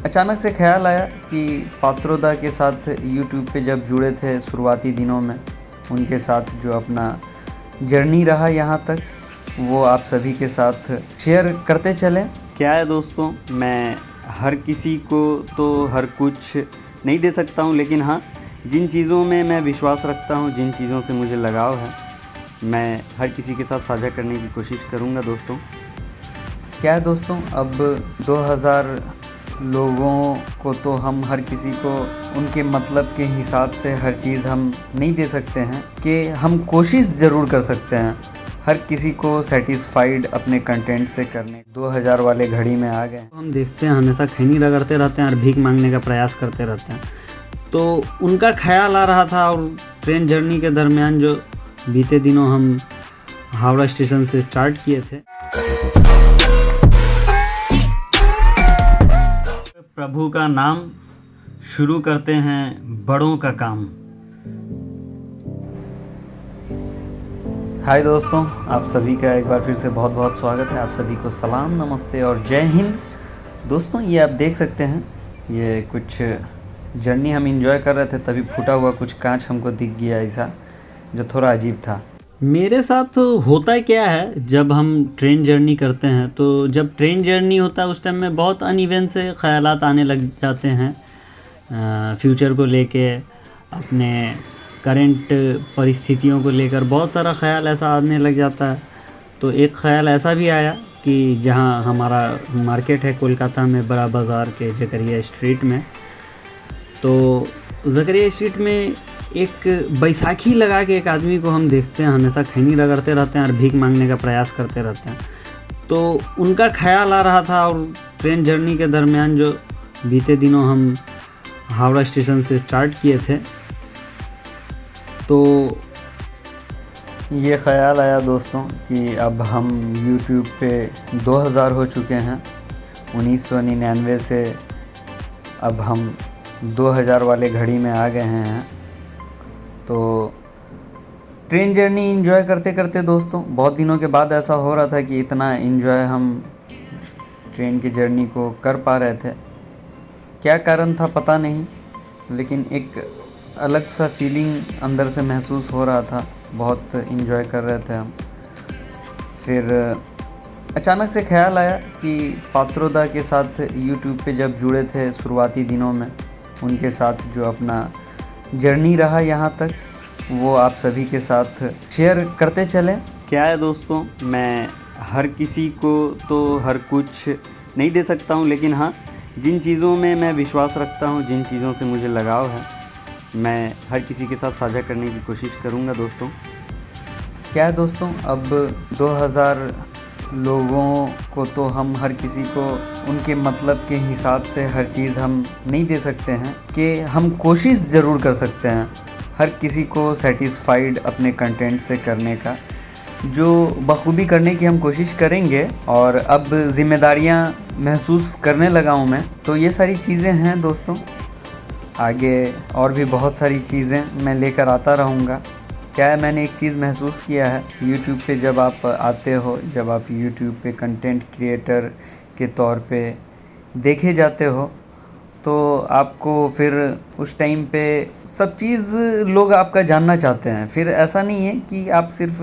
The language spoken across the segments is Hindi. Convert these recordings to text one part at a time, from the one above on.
अचानक से ख्याल आया कि पात्रोदा के साथ यूट्यूब पे जब जुड़े थे शुरुआती दिनों में, उनके साथ जो अपना जर्नी रहा यहाँ तक, वो आप सभी के साथ शेयर करते चलें। क्या है दोस्तों, मैं हर किसी को तो हर कुछ नहीं दे सकता हूँ, लेकिन हाँ, जिन चीज़ों में मैं विश्वास रखता हूँ, जिन चीज़ों से मुझे लगाव है, मैं हर किसी के साथ साझा करने की कोशिश करूँगा दोस्तों। क्या है दोस्तों, अब 2000 लोगों को तो हम हर किसी को उनके मतलब के हिसाब से हर चीज़ हम नहीं दे सकते हैं, कि हम कोशिश ज़रूर कर सकते हैं हर किसी को सेटिस्फाइड अपने कंटेंट से करने। 2000 वाले घड़ी में आ गए। हम देखते हैं हमेशा खैनी रगड़ते रहते हैं और भीख मांगने का प्रयास करते रहते हैं। तो उनका ख्याल आ रहा था, और ट्रेन जर्नी के दरमियान जो बीते दिनों हम हावड़ा स्टेशन से स्टार्ट किए थे, प्रभु का नाम, शुरू करते हैं बड़ों का काम। हाय दोस्तों, आप सभी का एक बार फिर से बहुत बहुत स्वागत है। आप सभी को सलाम, नमस्ते और जय हिंद। दोस्तों, ये आप देख सकते हैं, ये कुछ जर्नी हम एंजॉय कर रहे थे, तभी फूटा हुआ कुछ कांच हमको दिख गया ऐसा, जो थोड़ा अजीब था। मेरे साथ होता क्या है, जब हम ट्रेन जर्नी करते हैं, तो जब ट्रेन जर्नी होता है उस टाइम में बहुत अनइवन से ख़यालात आने लग जाते हैं, फ्यूचर को लेके, अपने करंट परिस्थितियों को लेकर बहुत सारा ख़याल ऐसा आने लग जाता है। तो एक ख़याल ऐसा भी आया कि जहाँ हमारा मार्केट है कोलकाता में, बड़ा बाज़ार के ज़करिया स्ट्रीट में, तो ज़करिया स्ट्रीट में एक बैसाखी लगा के एक आदमी को हम देखते हैं, हमेशा खैनी रगड़ते रहते हैं और भीख मांगने का प्रयास करते रहते हैं। तो उनका ख्याल आ रहा था, और ट्रेन जर्नी के दरमियान जो बीते दिनों हम हावड़ा स्टेशन से स्टार्ट किए थे, तो ये ख़याल आया दोस्तों कि अब हम YouTube पे 2000 हो चुके हैं। 1999 से अब हम 2000 वाले घड़ी में आ गए हैं। तो ट्रेन जर्नी एंजॉय करते करते दोस्तों, बहुत दिनों के बाद ऐसा हो रहा था कि इतना एंजॉय हम ट्रेन की जर्नी को कर पा रहे थे। क्या कारण था पता नहीं, लेकिन एक अलग सा फीलिंग अंदर से महसूस हो रहा था। बहुत एंजॉय कर रहे थे हम। फिर अचानक से ख्याल आया कि पात्रोदा के साथ यूट्यूब पे जब जुड़े थे शुरुआती दिनों में, उनके साथ जो अपना जर्नी रहा यहाँ तक, वो आप सभी के साथ शेयर करते चलें। क्या है दोस्तों, मैं हर किसी को तो हर कुछ नहीं दे सकता हूँ, लेकिन हाँ, जिन चीज़ों में मैं विश्वास रखता हूँ, जिन चीज़ों से मुझे लगाव है, मैं हर किसी के साथ साझा करने की कोशिश करूँगा दोस्तों। क्या है दोस्तों, अब 2000 लोगों को तो हम हर किसी को उनके मतलब के हिसाब से हर चीज़ हम नहीं दे सकते हैं, कि हम कोशिश ज़रूर कर सकते हैं हर किसी को सेटिस्फाइड अपने कंटेंट से करने का, जो बखूबी करने की हम कोशिश करेंगे। और अब ज़िम्मेदारियां महसूस करने लगा हूं मैं। तो ये सारी चीज़ें हैं दोस्तों, आगे और भी बहुत सारी चीज़ें मैं लेकर आता रहूँगा। क्या है, मैंने एक चीज़ महसूस किया है, यूट्यूब पे जब आप आते हो, जब आप यूट्यूब पे कंटेंट क्रिएटर के तौर पे देखे जाते हो, तो आपको फिर उस टाइम पे सब चीज़ लोग आपका जानना चाहते हैं। फिर ऐसा नहीं है कि आप सिर्फ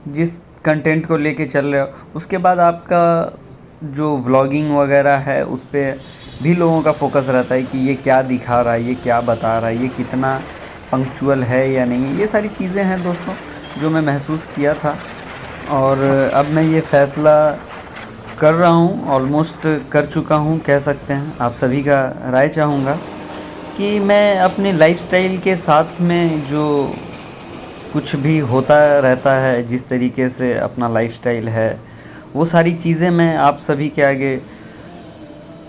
जिस कंटेंट को लेके चल रहे हो, उसके बाद आपका जो व्लॉगिंग वगैरह है उस पर भी लोगों का फोकस रहता है कि ये क्या दिखा रहा है, ये क्या बता रहा है, ये कितना पंक्चुअल है या नहीं। ये सारी चीज़ें हैं दोस्तों जो मैं महसूस किया था, और अब मैं ये फ़ैसला कर रहा हूँ, ऑलमोस्ट कर चुका हूँ कह सकते हैं। आप सभी का राय चाहूँगा कि मैं अपने लाइफस्टाइल के साथ में जो कुछ भी होता रहता है, जिस तरीके से अपना लाइफस्टाइल है, वो सारी चीज़ें मैं आप सभी के आगे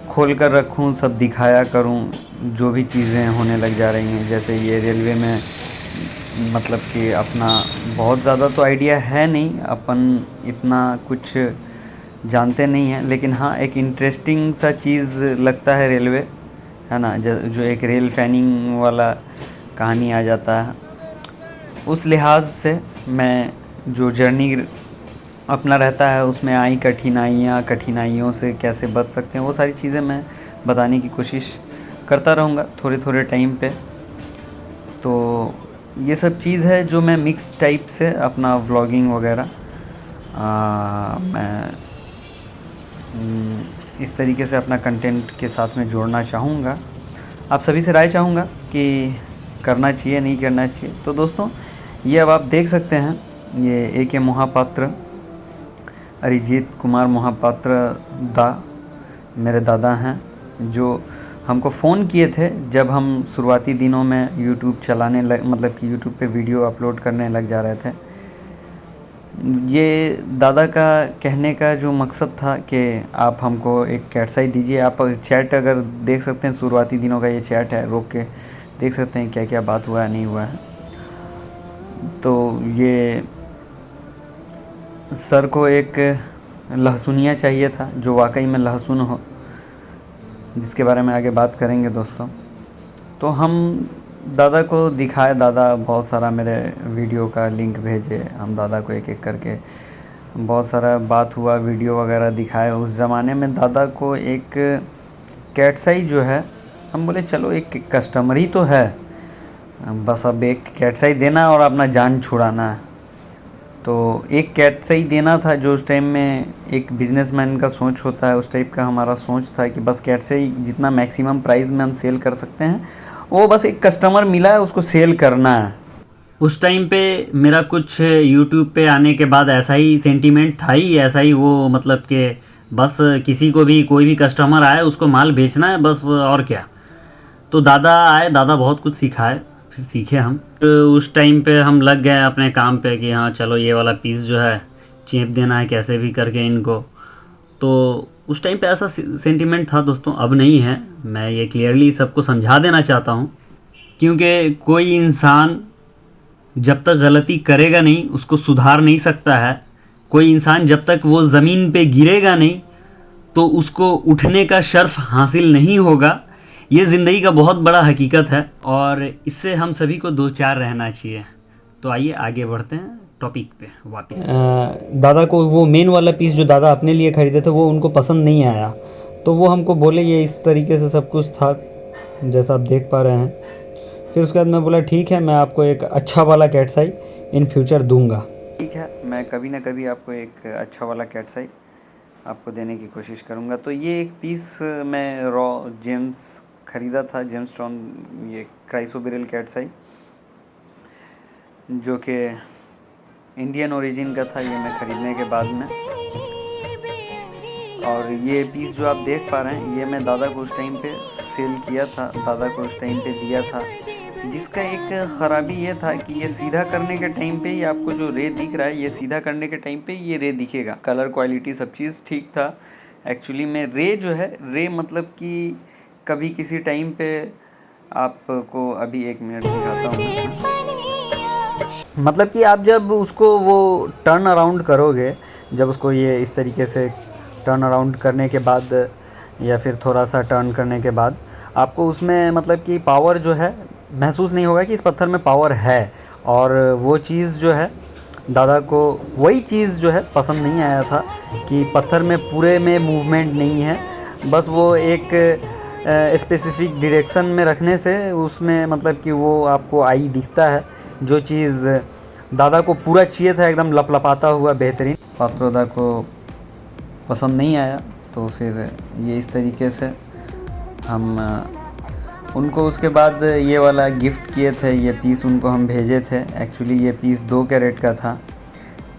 खोल कर रखूँ, सब दिखाया करूँ। जो भी चीज़ें होने लग जा रही हैं, जैसे ये रेलवे में, मतलब कि अपना बहुत ज़्यादा तो आइडिया है नहीं, अपन इतना कुछ जानते नहीं हैं, लेकिन हाँ, एक इंटरेस्टिंग सा चीज़ लगता है रेलवे, है ना, जो एक रेल फैनिंग वाला कहानी आ जाता है। उस लिहाज से मैं जो जर्नी अपना रहता है, उसमें आई कठिनाइयों से कैसे बच सकते हैं, वो सारी चीज़ें मैं बताने की कोशिश करता रहूँगा थोड़े थोड़े टाइम पे। तो ये सब चीज़ है जो मैं मिक्स टाइप से अपना व्लॉगिंग वगैरह मैं इस तरीके से अपना कंटेंट के साथ में जोड़ना चाहूँगा। आप सभी से राय चाहूँगा कि करना चाहिए नहीं करना चाहिए। तो दोस्तों ये अब आप देख सकते हैं, ये A.K. मोहापात्र, अरिजीत कुमार मोहापात्र मेरे दादा हैं, जो हमको फ़ोन किए थे जब हम शुरुआती दिनों में यूट्यूब चलाने मतलब कि यूट्यूब पे वीडियो अपलोड करने लग जा रहे थे। ये दादा का कहने का जो मकसद था कि आप हमको एक कैटसाई दीजिए। आप चैट अगर देख सकते हैं, शुरुआती दिनों का ये चैट है, रोक के देख सकते हैं क्या क्या बात हुआ है नहीं हुआ है। तो ये सर को एक लहसुनिया चाहिए था जो वाकई में लहसुन हो, जिसके बारे में आगे बात करेंगे दोस्तों। तो हम दादा को दिखाए, दादा बहुत सारा मेरे वीडियो का लिंक भेजे, हम दादा को एक एक करके बहुत सारा बात हुआ, वीडियो वगैरह दिखाए। उस ज़माने में दादा को एक कैटसाई जो है, हम बोले चलो एक कस्टमर ही तो है, बस अब एक कैटसाई देना और अपना जान छुड़ाना है। तो एक कैटसाई देना था जो उस टाइम में एक बिजनेसमैन का सोच होता है, उस टाइप का हमारा सोच था कि बस कैटसाई जितना मैक्सिमम प्राइस में हम सेल कर सकते हैं, वो बस एक कस्टमर मिला है उसको सेल करना है। उस टाइम पे मेरा कुछ यूट्यूब पे आने के बाद ऐसा ही सेंटीमेंट था ही, ऐसा ही वो मतलब कि बस किसी को भी कोई भी कस्टमर आए उसको माल बेचना है बस, और क्या। तो दादा आए, दादा बहुत कुछ सिखाए, फिर सीखे हम। तो उस टाइम पे हम लग गए अपने काम पे कि हाँ चलो ये वाला पीस जो है चेप देना है कैसे भी करके इनको। तो उस टाइम पे ऐसा सेंटीमेंट था दोस्तों, अब नहीं है। मैं ये क्लियरली सबको समझा देना चाहता हूँ, क्योंकि कोई इंसान जब तक गलती करेगा नहीं उसको सुधार नहीं सकता है। कोई इंसान जब तक वो ज़मीन पे गिरेगा नहीं तो उसको उठने का शर्फ हासिल नहीं होगा। ये ज़िंदगी का बहुत बड़ा हकीकत है और इससे हम सभी को दो चार रहना चाहिए। तो आइए आगे बढ़ते हैं टॉपिक पे वापस। दादा को वो मेन वाला पीस जो दादा अपने लिए ख़रीदे थे वो उनको पसंद नहीं आया, तो वो हमको बोले ये इस तरीके से सब कुछ था जैसा आप देख पा रहे हैं। फिर उसके बाद मैं बोला ठीक है, मैं आपको एक अच्छा वाला कैटसाई इन फ्यूचर दूंगा। ठीक है, मैं कभी ना कभी आपको एक अच्छा वाला कैटसाई आपको देने की कोशिश करूंगा। तो ये एक पीस मैं रॉ जेम्स ख़रीदा था, जेम्सटोन, ये क्राइसोबेरिल कैटसाई जो कि इंडियन ओरिजिन का था, ये मैं ख़रीदने के बाद में। और ये पीस जो आप देख पा रहे हैं ये मैं दादा को उस टाइम पे सेल किया था, दादा को उस टाइम पे दिया था, जिसका एक ख़राबी ये था कि ये सीधा करने के टाइम पे ही आपको जो रे दिख रहा है, ये सीधा करने के टाइम पे ये रे दिखेगा। कलर क्वालिटी सब चीज़ ठीक था। एक्चुअली में रे जो है, रे मतलब कि कभी किसी टाइम पे आपको अभी 1 मिनट दिखाता हूँ। मतलब कि आप जब उसको वो टर्न अराउंड करोगे, जब उसको ये इस तरीके से टर्न अराउंड करने के बाद या फिर थोड़ा सा टर्न करने के बाद आपको उसमें मतलब कि पावर जो है महसूस नहीं होगा कि इस पत्थर में पावर है। और वो चीज़ जो है दादा को वही चीज़ जो है पसंद नहीं आया था कि पत्थर में पूरे में मूवमेंट नहीं है, बस वो एक स्पेसिफिक डायरेक्शन में रखने से उसमें मतलब कि वो आपको आई दिखता है। जो चीज़ दादा को पूरा चाहिए था एकदम लपलपाता हुआ बेहतरीन, पात्रोदा को पसंद नहीं आया। तो फिर ये इस तरीके से हम उनको उसके बाद ये वाला गिफ्ट किए थे, ये पीस उनको हम भेजे थे। एक्चुअली ये पीस 2 कैरेट का था।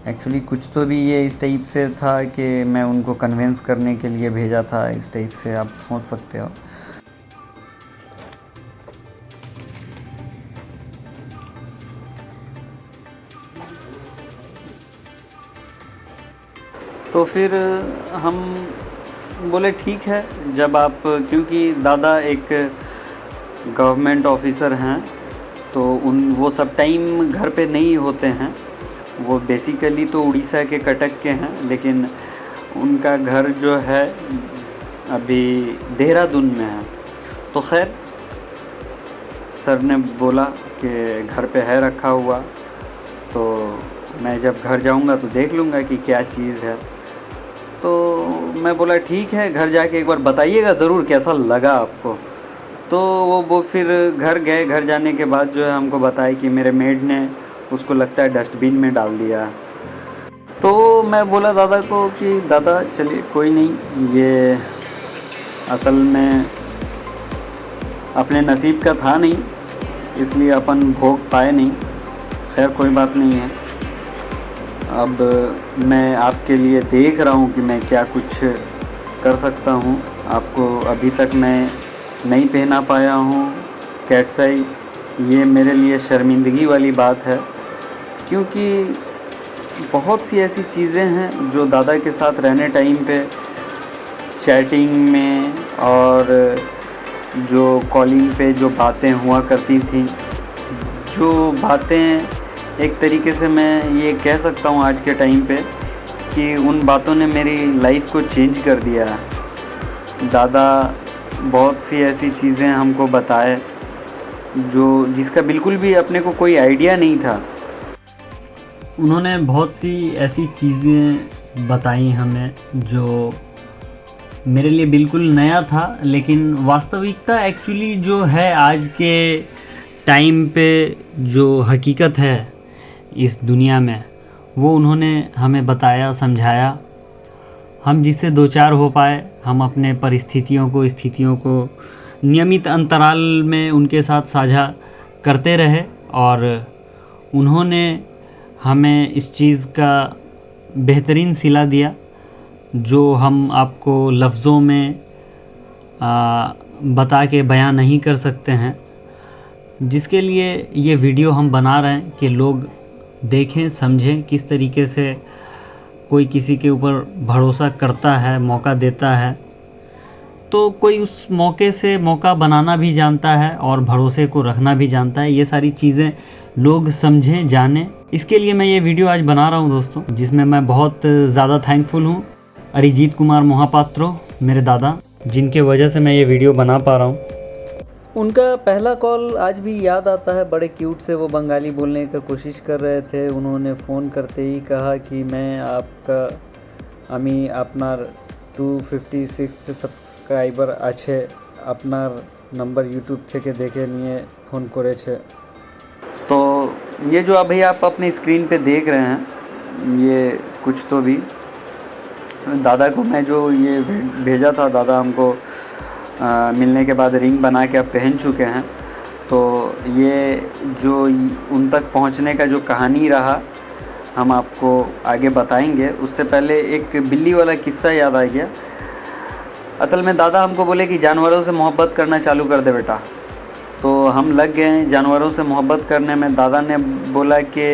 एक्चुअली कुछ तो भी ये इस टाइप से था कि मैं उनको कन्वेंस करने के लिए भेजा था, इस टाइप से आप सोच सकते हो। तो फिर हम बोले ठीक है, जब आप, क्योंकि दादा एक गवर्नमेंट ऑफिसर हैं तो वो सब टाइम घर पे नहीं होते हैं। वो बेसिकली तो उड़ीसा के कटक के हैं, लेकिन उनका घर जो है अभी देहरादून में है। तो खैर सर ने बोला कि घर पे है रखा हुआ, तो मैं जब घर जाऊंगा तो देख लूँगा कि क्या चीज़ है। तो मैं बोला ठीक है, घर जाके एक बार बताइएगा ज़रूर कैसा लगा आपको। तो वो फिर घर गए, घर जाने के बाद जो है हमको बताया कि मेरे मेड ने उसको लगता है डस्टबिन में डाल दिया। तो मैं बोला दादा को कि दादा चलिए कोई नहीं, ये असल में अपने नसीब का था नहीं, इसलिए अपन भोग पाए नहीं। खैर कोई बात नहीं है। अब मैं आपके लिए देख रहा हूँ कि मैं क्या कुछ कर सकता हूँ। आपको अभी तक मैं नहीं पहना पाया हूँ कैट्स आई। ये मेरे लिए शर्मिंदगी वाली बात है, क्योंकि बहुत सी ऐसी चीज़ें हैं जो दादा के साथ रहने टाइम पे चैटिंग में और जो कॉलिंग पे जो बातें हुआ करती थी, जो बातें एक तरीके से मैं ये कह सकता हूँ आज के टाइम पे कि उन बातों ने मेरी लाइफ को चेंज कर दिया। दादा बहुत सी ऐसी चीज़ें हमको बताए जिसका बिल्कुल भी अपने को कोई आइडिया नहीं था। उन्होंने बहुत सी ऐसी चीज़ें बताई हमें जो मेरे लिए बिल्कुल नया था, लेकिन वास्तविकता एक्चुअली जो है आज के टाइम पे जो हकीकत है इस दुनिया में, वो उन्होंने हमें बताया, समझाया। हम जिससे दो चार हो पाए, हम अपने परिस्थितियों को, स्थितियों को नियमित अंतराल में उनके साथ साझा करते रहे, और उन्होंने हमें इस चीज़ का बेहतरीन सिला दिया जो हम आपको लफ्ज़ों में बता के बयां नहीं कर सकते हैं, जिसके लिए ये वीडियो हम बना रहे हैं कि लोग देखें, समझें किस तरीके से कोई किसी के ऊपर भरोसा करता है, मौका देता है, तो कोई उस मौके से मौका बनाना भी जानता है और भरोसे को रखना भी जानता है। ये सारी चीज़ें लोग समझें, जानें, इसके लिए मैं ये वीडियो आज बना रहा हूँ दोस्तों, जिसमें मैं बहुत ज़्यादा थैंकफुल हूँ अरिजीत कुमार मोहापात्रो, मेरे दादा, जिनके वजह से मैं ये वीडियो बना पा रहा हूँ। उनका पहला कॉल आज भी याद आता है। बड़े क्यूट से वो बंगाली बोलने का कोशिश कर रहे थे। उन्होंने फ़ोन करते ही कहा कि मैं आपका আপনার 256 সাবস্ক্রাইবার আছে, আপনার नंबर यूट्यूब থেকে দেখে নিয়ে फ़ोन করেছে। तो ये जो अभी आप अपनी स्क्रीन पे देख रहे हैं, ये कुछ तो भी दादा को मैं जो ये भेजा था, दादा हमको मिलने के बाद रिंग बना के अब पहन चुके हैं। तो ये जो उन तक पहुंचने का जो कहानी रहा, हम आपको आगे बताएंगे। उससे पहले एक बिल्ली वाला किस्सा याद आ गया। असल में दादा हमको बोले कि जानवरों से मोहब्बत करना चालू कर दे बेटा। तो हम लग गए जानवरों से मोहब्बत करने में। दादा ने बोला कि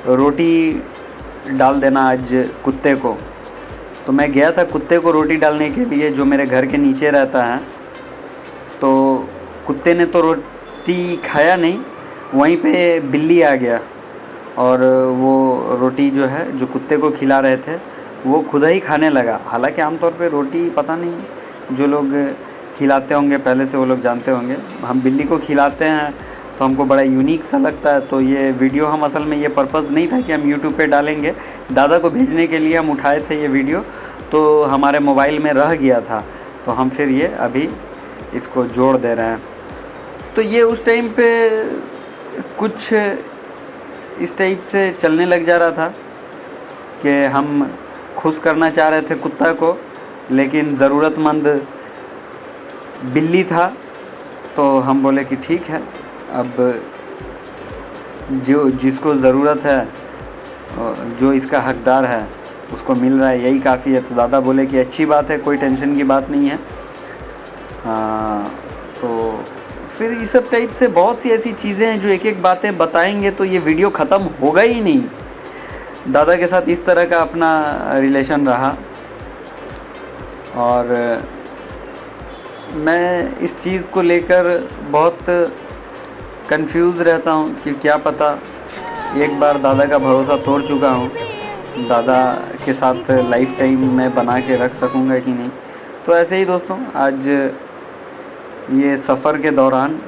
रोटी डाल देना आज कुत्ते को। तो मैं गया था कुत्ते को रोटी डालने के लिए, जो मेरे घर के नीचे रहता है। तो कुत्ते ने तो रोटी खाया नहीं, वहीं पे बिल्ली आ गया और वो रोटी जो है जो कुत्ते को खिला रहे थे वो खुद ही खाने लगा। हालांकि आमतौर पे रोटी पता नहीं जो लोग खिलाते होंगे पहले से वो लोग जानते होंगे। हम बिल्ली को खिलाते हैं तो हमको बड़ा यूनिक सा लगता है। तो ये वीडियो हम असल में ये पर्पज़ नहीं था कि हम यूट्यूब पे डालेंगे। दादा को भेजने के लिए हम उठाए थे ये वीडियो, तो हमारे मोबाइल में रह गया था, तो हम फिर ये अभी इसको जोड़ दे रहे हैं। तो ये उस टाइम पे कुछ इस टाइप से चलने लग जा रहा था कि हम खुश करना चाह रहे थे कुत्ता को, लेकिन ज़रूरतमंद बिल्ली था। तो हम बोले कि ठीक है, अब जो जिसको ज़रूरत है, जो इसका हकदार है, उसको मिल रहा है, यही काफ़ी है। तो दादा बोले कि अच्छी बात है, कोई टेंशन की बात नहीं है। तो फिर इस सब टाइप से बहुत सी ऐसी चीज़ें हैं जो एक एक बातें बताएंगे तो ये वीडियो ख़त्म होगा ही नहीं। दादा के साथ इस तरह का अपना रिलेशन रहा और मैं इस चीज़ को लेकर बहुत कंफ्यूज रहता हूँ कि क्या पता एक बार दादा का भरोसा तोड़ चुका हूँ, दादा के साथ लाइफ टाइम में बना के रख सकूँगा कि नहीं। तो ऐसे ही दोस्तों, आज ये सफ़र के दौरान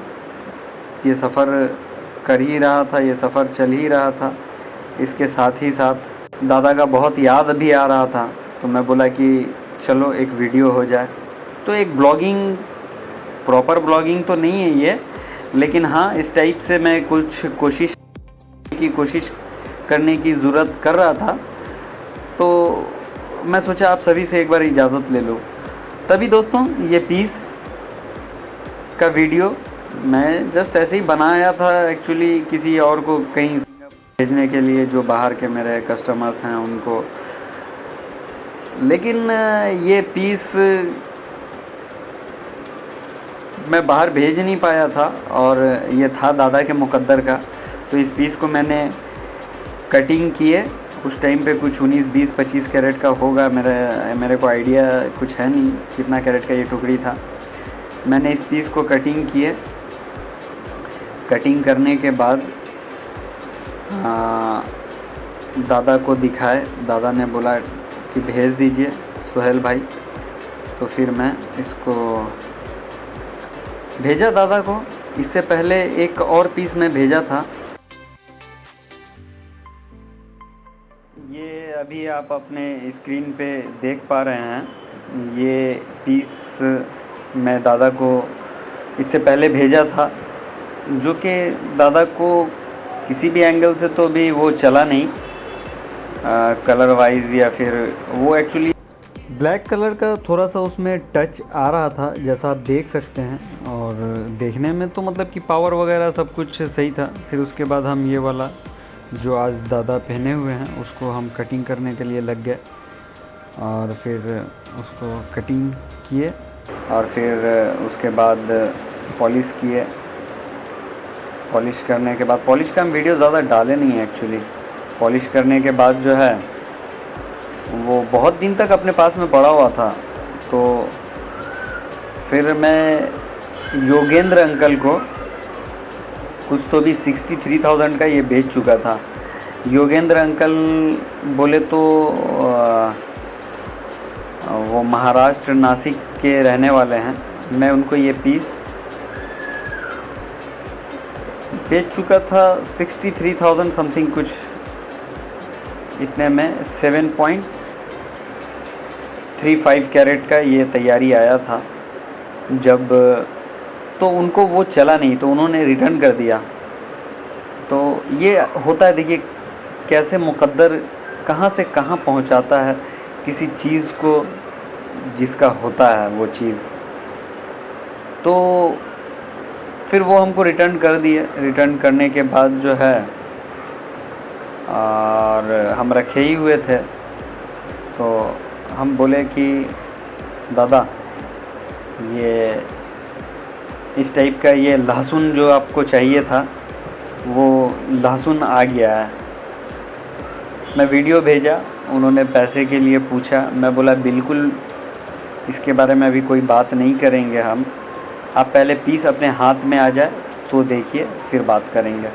ये सफ़र कर ही रहा था, ये सफ़र चल ही रहा था, इसके साथ ही साथ दादा का बहुत याद भी आ रहा था। तो मैं बोला कि चलो एक वीडियो हो जाए। तो एक ब्लॉगिंग, प्रॉपर ब्लॉगिंग तो नहीं है ये, लेकिन हाँ इस टाइप से मैं कुछ कोशिश करने की ज़रूरत कर रहा था। तो मैं सोचा आप सभी से एक बार इजाज़त ले लूँ। तभी दोस्तों ये पीस का वीडियो मैं जस्ट ऐसे ही बनाया था एक्चुअली, किसी और को कहीं भेजने के लिए, जो बाहर के मेरे कस्टमर्स हैं उनको। लेकिन ये पीस मैं बाहर भेज नहीं पाया था और ये था दादा के मुकद्दर का। तो इस पीस को मैंने कटिंग किए। उस टाइम पे कुछ 19, 20, 25 कैरेट का होगा, मेरे को आइडिया कुछ है नहीं कितना कैरेट का ये टुकड़ी था। मैंने इस पीस को कटिंग किए। कटिंग करने के बाद दादा को दिखाए। दादा ने बोला कि भेज दीजिए सुहेल भाई। तो फिर मैं इसको भेजा दादा को। इससे पहले एक और पीस मैं भेजा था। ये अभी आप अपने स्क्रीन पे देख पा रहे हैं। ये पीस मैं दादा को इससे पहले भेजा था, जो कि दादा को किसी भी एंगल से तो भी वो चला नहीं, कलर वाइज या फिर वो एक्चुअली ब्लैक कलर का थोड़ा सा उसमें टच आ रहा था, जैसा आप देख सकते हैं। और देखने में तो मतलब कि पावर वगैरह सब कुछ सही था। फिर उसके बाद हम ये वाला जो आज दादा पहने हुए हैं उसको हम कटिंग करने के लिए लग गए और फिर उसको कटिंग किए और फिर उसके बाद पॉलिश किए। पॉलिश करने के बाद, पॉलिश का हम वीडियो ज़्यादा डाले नहीं है एक्चुअली। पॉलिश करने के बाद जो है वो बहुत दिन तक अपने पास में पड़ा हुआ था। तो फिर मैं योगेंद्र अंकल को कुछ तो भी 63,000 का ये बेच चुका था। योगेंद्र अंकल बोले तो वो महाराष्ट्र नासिक के रहने वाले हैं। मैं उनको ये पीस बेच चुका था 63,000 समथिंग, कुछ इतने में 7.35 कैरेट का ये तैयारी आया था। जब तो उनको वो चला नहीं तो उन्होंने रिटर्न कर दिया। तो ये होता है, देखिए कैसे मुकद्दर कहाँ से कहाँ पहुँचाता है किसी चीज़ को जिसका होता है वो चीज़। तो फिर वो हमको रिटर्न कर दिए। रिटर्न करने के बाद जो है और हम रखे ही हुए थे। तो हम बोले कि दादा ये इस टाइप का ये लहसुन जो आपको चाहिए था वो लहसुन आ गया है। मैं वीडियो भेजा, उन्होंने पैसे के लिए पूछा। मैं बोला बिल्कुल इसके बारे में अभी कोई बात नहीं करेंगे हम, आप पहले पीस अपने हाथ में आ जाए तो देखिए फिर बात करेंगे।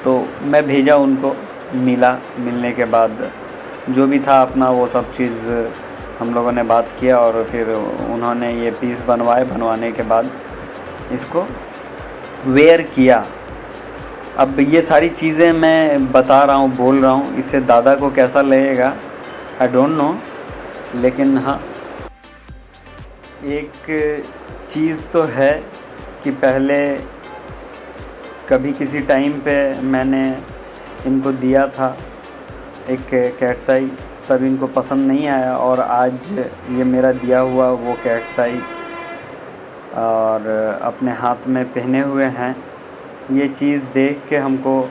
तो मैं भेजा उनको, मिलने के बाद जो भी था अपना वो सब चीज़ हम लोगों ने बात किया और फिर उन्होंने ये पीस बनवाने के बाद इसको वेयर किया। अब ये सारी चीज़ें मैं बता रहा हूँ, बोल रहा हूँ, इससे दादा को कैसा लगेगा आई डोंट नो। लेकिन हाँ एक चीज़ तो है कि पहले कभी किसी टाइम पे मैंने इनको दिया था एक कैटसाई, तब इनको पसंद नहीं आया और आज ये मेरा दिया हुआ वो कैटसाई और अपने हाथ में पहने हुए हैं। ये चीज़ देख के हमको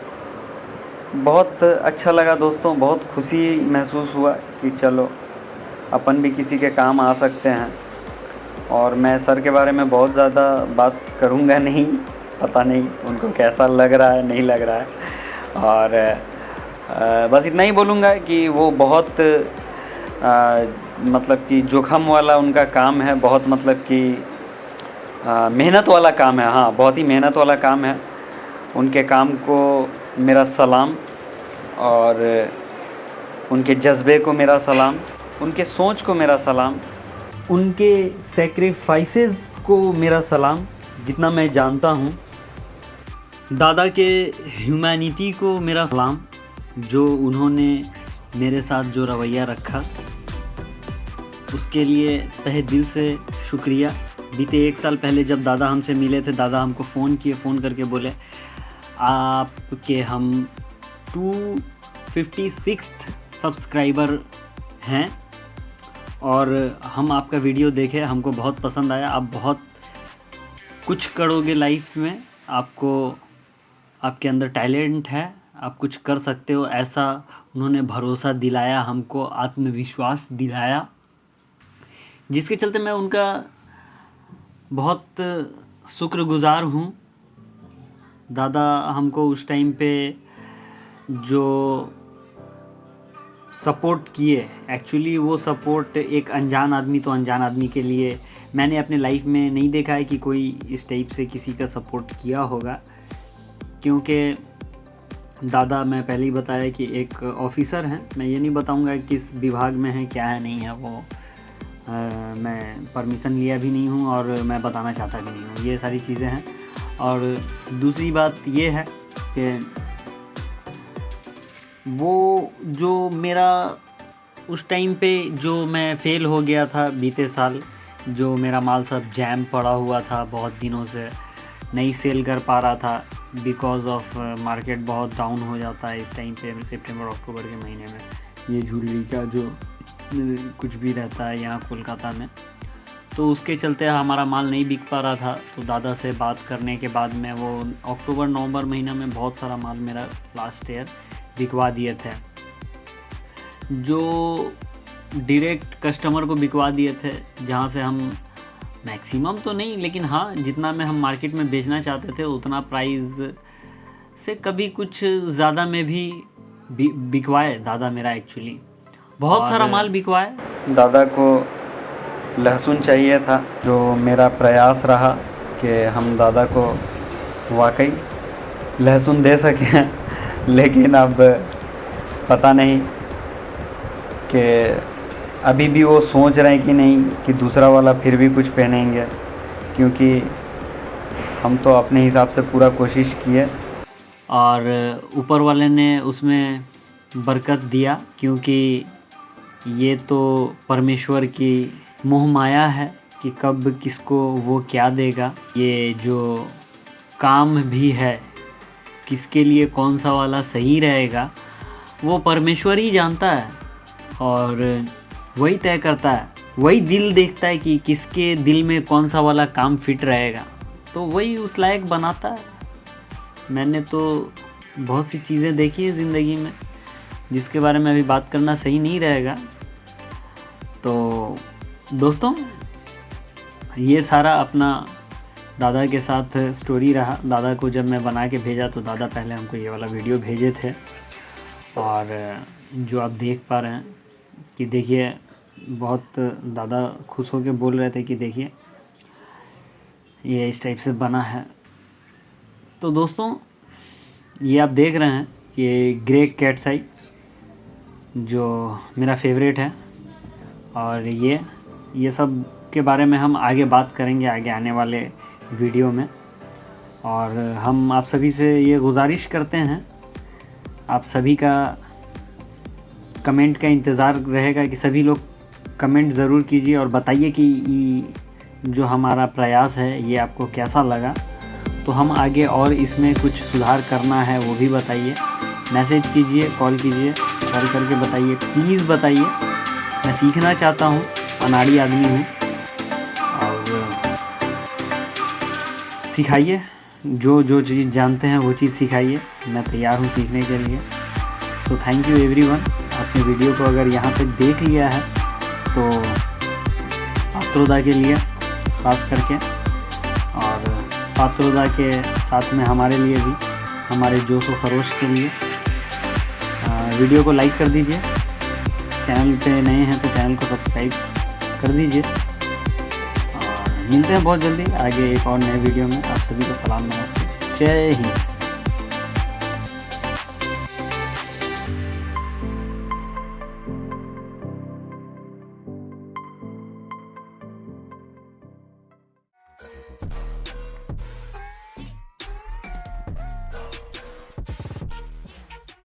बहुत अच्छा लगा दोस्तों, बहुत खुशी महसूस हुआ कि चलो अपन भी किसी के काम आ सकते हैं। और मैं सर के बारे में बहुत ज़्यादा बात करूँगा नहीं, पता नहीं उनको कैसा लग रहा है नहीं लग रहा है। और बस इतना ही बोलूँगा कि वो बहुत मतलब कि जोखम वाला उनका काम है, बहुत मतलब कि मेहनत वाला काम है। हाँ बहुत ही मेहनत वाला काम है। उनके काम को मेरा सलाम और उनके जज्बे को मेरा सलाम, उनके सोच को मेरा सलाम, उनके सेक्रीफाइसेस को मेरा सलाम जितना मैं जानता हूँ। दादा के ह्यूमैनिटी को मेरा सलाम, जो उन्होंने मेरे साथ जो रवैया रखा उसके लिए तहे दिल से शुक्रिया। बीते 1 साल पहले जब दादा हमसे मिले थे, दादा हमको फ़ोन करके बोले आपके हम 256 सब्सक्राइबर हैं और हम आपका वीडियो देखे, हमको बहुत पसंद आया। आप बहुत कुछ करोगे लाइफ में, आपके अंदर टैलेंट है, आप कुछ कर सकते हो, ऐसा उन्होंने भरोसा दिलाया हमको, आत्मविश्वास दिलाया, जिसके चलते मैं उनका बहुत शुक्रगुज़ार हूँ। दादा हमको उस टाइम पे जो सपोर्ट किए, एक्चुअली वो सपोर्ट एक अनजान आदमी के लिए मैंने अपने लाइफ में नहीं देखा है कि कोई इस टाइप से किसी का सपोर्ट किया होगा। क्योंकि दादा, मैं पहले ही बताया कि एक ऑफ़िसर हैं, मैं ये नहीं बताऊंगा किस विभाग में है, क्या है, नहीं है, वो मैं परमिशन लिया भी नहीं हूँ और मैं बताना चाहता भी नहीं हूँ, ये सारी चीज़ें हैं। और दूसरी बात ये है कि वो जो मेरा उस टाइम पे जो मैं फ़ेल हो गया था बीते साल, जो मेरा माल सब जैम पड़ा हुआ था, बहुत दिनों से नहीं सेल कर पा रहा था बिकॉज़ ऑफ मार्केट बहुत डाउन हो जाता है इस टाइम पे, सितंबर अक्टूबर के महीने में, ये ज्वेलरी का जो कुछ भी रहता है यहाँ कोलकाता में, तो उसके चलते हमारा माल नहीं बिक पा रहा था। तो दादा से बात करने के बाद में वो अक्टूबर नवंबर महीना में बहुत सारा माल मेरा लास्ट ईयर बिकवा दिए थे, जो डायरेक्ट कस्टमर को बिकवा दिए थे, जहाँ से हम मैक्सिमम तो नहीं, लेकिन हाँ जितना में हम मार्केट में बेचना चाहते थे उतना प्राइस से कभी कुछ ज़्यादा में भी बिकवाए दादा मेरा, एक्चुअली बहुत सारा माल बिकवाए। दादा को लहसुन चाहिए था, जो मेरा प्रयास रहा कि हम दादा को वाकई लहसुन दे सकें, लेकिन अब पता नहीं कि अभी भी वो सोच रहे हैं कि नहीं कि दूसरा वाला फिर भी कुछ पहनेंगे, क्योंकि हम तो अपने हिसाब से पूरा कोशिश किए और ऊपर वाले ने उसमें बरकत दिया, क्योंकि ये तो परमेश्वर की मोह माया है कि कब किसको वो क्या देगा। ये जो काम भी है, किसके लिए कौन सा वाला सही रहेगा, वो परमेश्वर ही जानता है और वही तय करता है, वही दिल देखता है कि किसके दिल में कौन सा वाला काम फिट रहेगा, तो वही उस लायक बनाता है। मैंने तो बहुत सी चीज़ें देखी हैं ज़िंदगी में, जिसके बारे में अभी बात करना सही नहीं रहेगा। तो दोस्तों, ये सारा अपना दादा के साथ स्टोरी रहा। दादा को जब मैं बना के भेजा तो दादा पहले हमको ये वाला वीडियो भेजे थे, और जो आप देख पा रहे हैं कि देखिए, बहुत दादा खुश होकर बोल रहे थे कि देखिए ये इस टाइप से बना है। तो दोस्तों, ये आप देख रहे हैं कि ग्रे कैट्स आई जो मेरा फेवरेट है, और ये सब के बारे में हम आगे बात करेंगे आगे आने वाले वीडियो में। और हम आप सभी से ये गुजारिश करते हैं, आप सभी का कमेंट का इंतज़ार रहेगा कि सभी लोग कमेंट ज़रूर कीजिए और बताइए कि जो हमारा प्रयास है ये आपको कैसा लगा। तो हम आगे और इसमें कुछ सुधार करना है वो भी बताइए, मैसेज कीजिए, कॉल कीजिए, कॉल करके बताइए, प्लीज़ बताइए। मैं सीखना चाहता हूँ, अनाड़ी आदमी हूँ, और सिखाइए, जो चीज़ जानते हैं वो चीज़ सिखाइए, मैं तैयार हूँ सीखने के लिए। So thank you everyone. आपने वीडियो को अगर यहाँ तक देख लिया है तो पात्रोदा के लिए खास करके, और पात्रोदा के साथ में हमारे लिए भी, हमारे जोश व खरोश के लिए वीडियो को लाइक कर दीजिए। चैनल पे नए हैं तो चैनल को सब्सक्राइब कर दीजिए, और मिलते हैं बहुत जल्दी आगे एक और नए वीडियो में। आप सभी को सलाम, नमस्ते, जय हिंद।